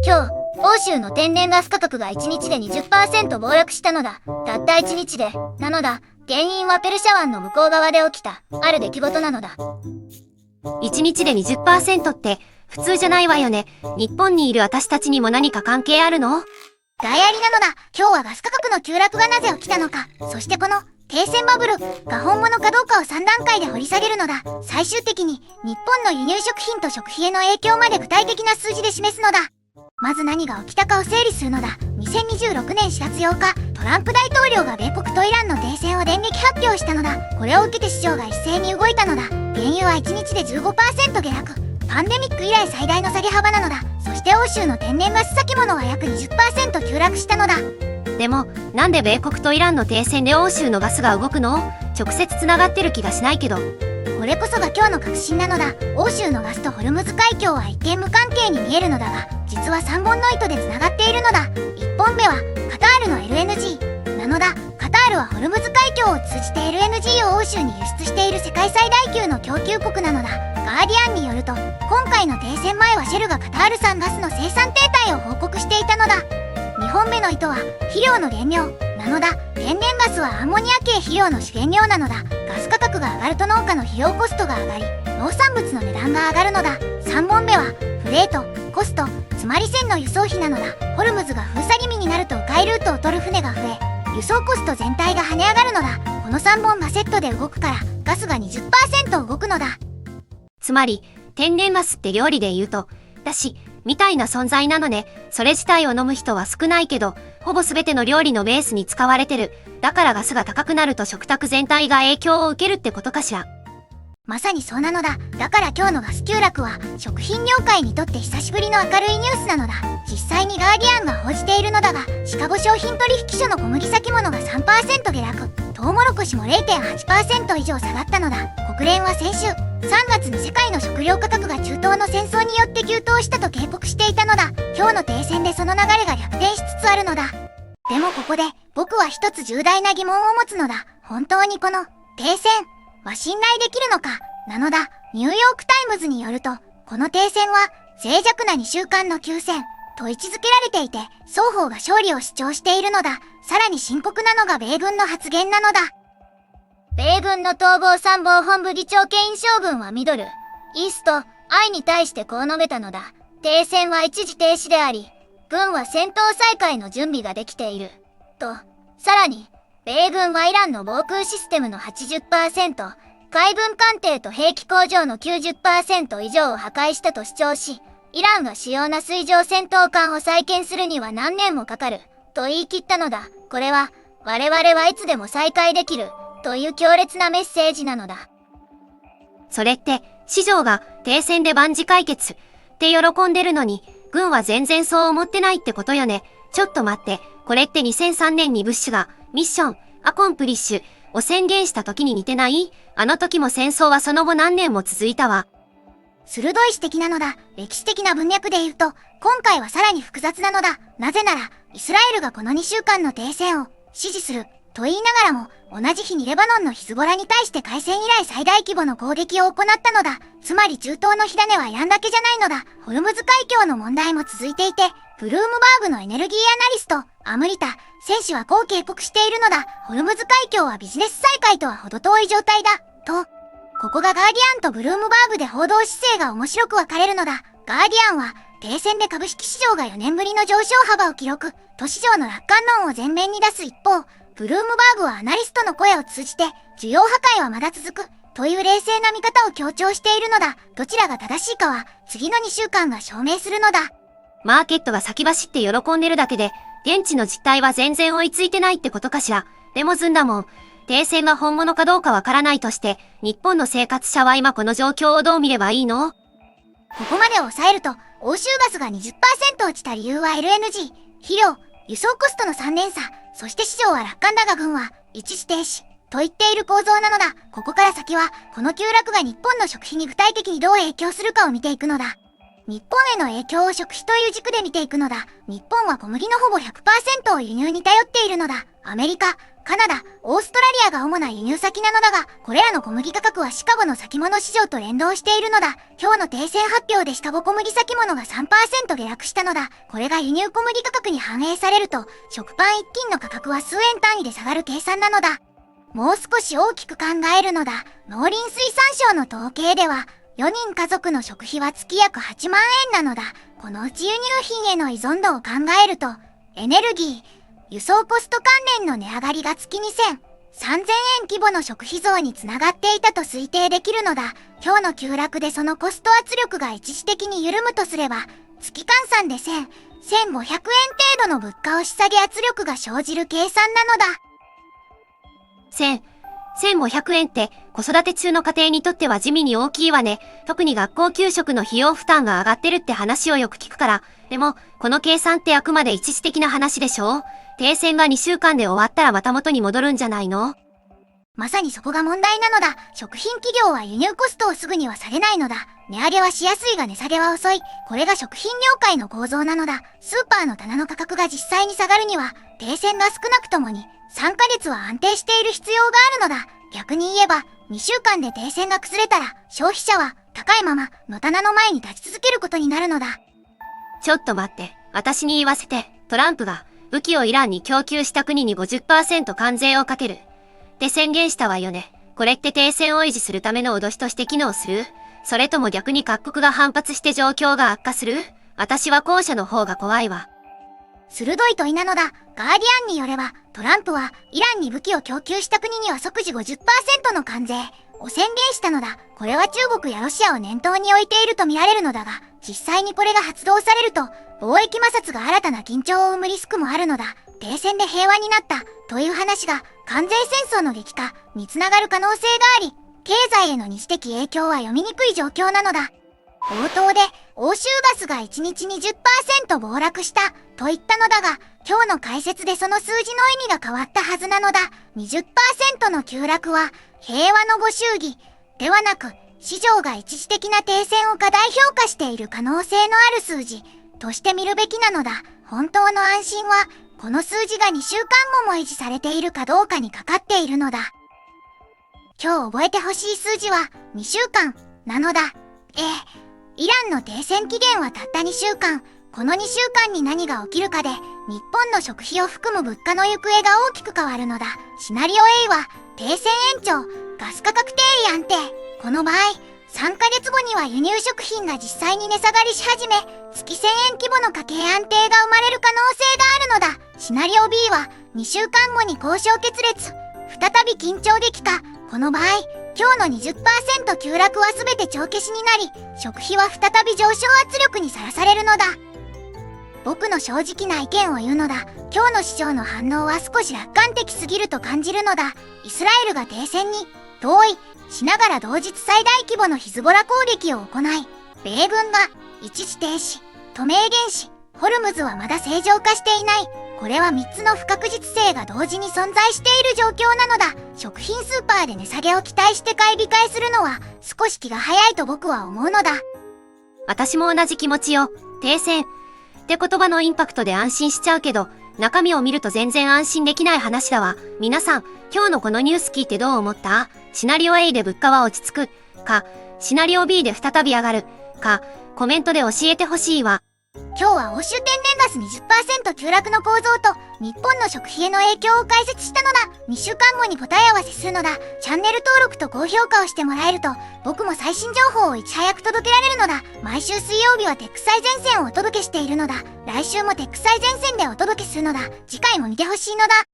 今日、欧州の天然ガス価格が1日で 20% 暴落したのだ。たった1日で、なのだ。原因はペルシャ湾の向こう側で起きた、ある出来事なのだ。1日で 20% って、普通じゃないわよね。日本にいる私たちにも何か関係あるの？大ありなのだ。今日はガス価格の急落がなぜ起きたのか、そしてこの停戦バブルが本物かどうかを3段階で掘り下げるのだ。最終的に日本の輸入食品と食費への影響まで具体的な数字で示すのだ。まず何が起きたかを整理するのだ。2026年4月8日、トランプ大統領が米国とイランの停戦を電撃発表したのだ。これを受けて市場が一斉に動いたのだ。原油は1日で 15% 下落。パンデミック以来最大の下げ幅なのだ。そして欧州の天然ガス先物は約 20% 急落したのだ。でも、なんで米国とイランの停戦で欧州のガスが動くの？直接つながってる気がしないけど。これこそが今日の確信なのだ。欧州のガスとホルムズ海峡は一見無関係に見えるのだが、実は3本の糸でつながっているのだ。1本目はカタールの LNG なのだ。カタールはホルムズ海峡を通じて LNG を欧州に輸出している世界最大級の供給国なのだ。ガーディアンによると、今回の停戦前はシェルがカタール産ガスの生産停滞を報告していたのだ。2本目の糸は肥料の原料なのだ。天然ガスはアンモニア系肥料の主原料なのだ。ガス価格が上がると農家の費用コストが上がり、農産物の値段が上がるのだ。3本目はフレート、コスト、つまり船の輸送費なのだ。ホルムズが封鎖気味になると迂回ルートを取る船が増え、輸送コスト全体が跳ね上がるのだ。この3本がセットで動くからガスが 20% 動くのだ。つまり、天然ガスって料理で言うと、だし、みたいな存在なのね。それ自体を飲む人は少ないけど、ほぼ全ての料理のベースに使われてる。だからガスが高くなると食卓全体が影響を受けるってことかしら。まさにそうなのだ。だから今日のガス急落は食品業界にとって久しぶりの明るいニュースなのだ。実際にガーディアンが報じているのだが、シカゴ商品取引所の小麦先物が 3% 下落、トウモロコシも 0.8% 以上下がったのだ。国連は先週3月に世界の食料価格が中東の戦争によって急騰したと警告していたのだ。今日の停戦でその流れが逆転しつつあるのだ。でもここで僕は一つ重大な疑問を持つのだ。本当にこの停戦は信頼できるのかなのだ。ニューヨークタイムズによると、この停戦は脆弱な2週間の休戦と位置づけられていて、双方が勝利を主張しているのだ。さらに深刻なのが米軍の発言なのだ。米軍の統合参謀本部議長ケイン将軍はミドル、イースト、アイに対してこう述べたのだ。停戦は一時停止であり、軍は戦闘再開の準備ができている。と、さらに、米軍はイランの防空システムの 80%、海軍艦艇と兵器工場の 90% 以上を破壊したと主張し、イランが主要な水上戦闘艦を再建するには何年もかかる、と言い切ったのだ。これは、我々はいつでも再開できる、という強烈なメッセージなのだ。それって、市場が停戦で万事解決って喜んでるのに、軍は全然そう思ってないってことよね。ちょっと待って、これって2003年にブッシュがミッション、アコンプリッシュを宣言した時に似てない？あの時も戦争はその後何年も続いたわ。鋭い指摘なのだ。歴史的な文脈で言うと、今回はさらに複雑なのだ。なぜなら、イスラエルがこの2週間の停戦を支持すると言いながらも、同じ日にレバノンのヒズボラに対して開戦以来最大規模の攻撃を行ったのだ。つまり中東の火種はイランだけじゃないのだ。ホルムズ海峡の問題も続いていて、ブルームバーグのエネルギーアナリスト、アムリタ選手はこう警告しているのだ。ホルムズ海峡はビジネス再開とは程遠い状態だ。と、ここがガーディアンとブルームバーグで報道姿勢が面白く分かれるのだ。ガーディアンは、停戦で株式市場が4年ぶりの上昇幅を記録、都市場の楽観論を前面に出す一方、ブルームバーグはアナリストの声を通じて、需要破壊はまだ続く、という冷静な見方を強調しているのだ。どちらが正しいかは、次の2週間が証明するのだ。マーケットが先走って喜んでるだけで、現地の実態は全然追いついてないってことかしら。でもずんだもん。停戦が本物かどうかわからないとして、日本の生活者は今この状況をどう見ればいいの？ここまで抑えると、欧州ガスが 20% 落ちた理由は LNG、肥料、輸送コストの3連鎖、そして市場は楽観だが軍は一時停止、と言っている構造なのだ。ここから先は、この急落が日本の食費に具体的にどう影響するかを見ていくのだ。日本への影響を食費という軸で見ていくのだ。日本は小麦のほぼ 100% を輸入に頼っているのだ。アメリカ、カナダ、オーストラリアが主な輸入先なのだが、これらの小麦価格はシカゴの先物市場と連動しているのだ。今日の停戦発表でシカゴ小麦先物が 3% 下落したのだ。これが輸入小麦価格に反映されると、食パン1斤の価格は数円単位で下がる計算なのだ。もう少し大きく考えるのだ。農林水産省の統計では、4人家族の食費は月約8万円なのだ。このうち輸入品への依存度を考えると、エネルギー、輸送コスト関連の値上がりが月2000、3000円規模の食費増につながっていたと推定できるのだ。今日の急落でそのコスト圧力が一時的に緩むとすれば、月換算で1000、1500円程度の物価を押し下げ圧力が生じる計算なのだ。1500円って子育て中の家庭にとっては地味に大きいわね。特に学校給食の費用負担が上がってるって話をよく聞くから。でも、この計算ってあくまで一時的な話でしょ？停戦が2週間で終わったらまた元に戻るんじゃないの？まさにそこが問題なのだ。食品企業は輸入コストをすぐには下げないのだ。値上げはしやすいが値下げは遅い。これが食品業界の構造なのだ。スーパーの棚の価格が実際に下がるには、停戦が少なくともに3ヶ月は安定している必要があるのだ。逆に言えば、2週間で停戦が崩れたら、消費者は高いままの棚の前に立ち続けることになるのだ。ちょっと待って。私に言わせて、トランプが武器をイランに供給した国に 50% 関税をかける。って宣言したわよね。これって停戦を維持するための脅しとして機能する？それとも逆に各国が反発して状況が悪化する？私は後者の方が怖いわ。鋭い問いなのだ。ガーディアンによれば、トランプはイランに武器を供給した国には即時 50% の関税を宣言したのだ。これは中国やロシアを念頭に置いていると見られるのだが、実際にこれが発動されると、貿易摩擦が新たな緊張を生むリスクもあるのだ。停戦で平和になったという話が関税戦争の激化につながる可能性があり、経済への二次的影響は読みにくい状況なのだ。冒頭で欧州ガスが1日 20% 暴落したと言ったのだが、今日の解説でその数字の意味が変わったはずなのだ。20% の急落は平和のご祝儀ではなく、市場が一時的な停戦を過大評価している可能性のある数字として見るべきなのだ。本当の安心はこの数字が2週間後も維持されているかどうかにかかっているのだ。今日覚えてほしい数字は2週間なのだ。イランの停戦期限はたった2週間。この2週間に何が起きるかで、日本の食費を含む物価の行方が大きく変わるのだ。シナリオ A は、停戦延長、ガス価格定位安定。この場合、3ヶ月後には輸入食品が実際に値下がりし始め、月1000円規模の家計安定が生まれる可能性があるのだ。シナリオ B は、2週間後に交渉決裂。再び緊張激化。この場合、今日の 20% 急落は全て帳消しになり、食費は再び上昇圧力にさらされるのだ。僕の正直な意見を言うのだ。今日の市場の反応は少し楽観的すぎると感じるのだ。イスラエルが停戦に同意しながら同日最大規模のヒズボラ攻撃を行い、米軍が一時停止と明言し、ホルムズはまだ正常化していない。これは3つの不確実性が同時に存在している状況なのだ。食品スーパーで値下げを期待して買い控えするのは少し気が早いと僕は思うのだ。私も同じ気持ちよ。停戦って言葉のインパクトで安心しちゃうけど、中身を見ると全然安心できない話だわ。皆さん、今日のこのニュース聞いてどう思った？シナリオ A で物価は落ち着くか、シナリオ B で再び上がるか、コメントで教えてほしいわ。今日は欧州天然ガス 20% 急落の構造と日本の食費への影響を解説したのだ。2週間後に答え合わせするのだ。チャンネル登録と高評価をしてもらえると僕も最新情報をいち早く届けられるのだ。毎週水曜日はテック最前線をお届けしているのだ。来週もテック最前線でお届けするのだ。次回も見てほしいのだ。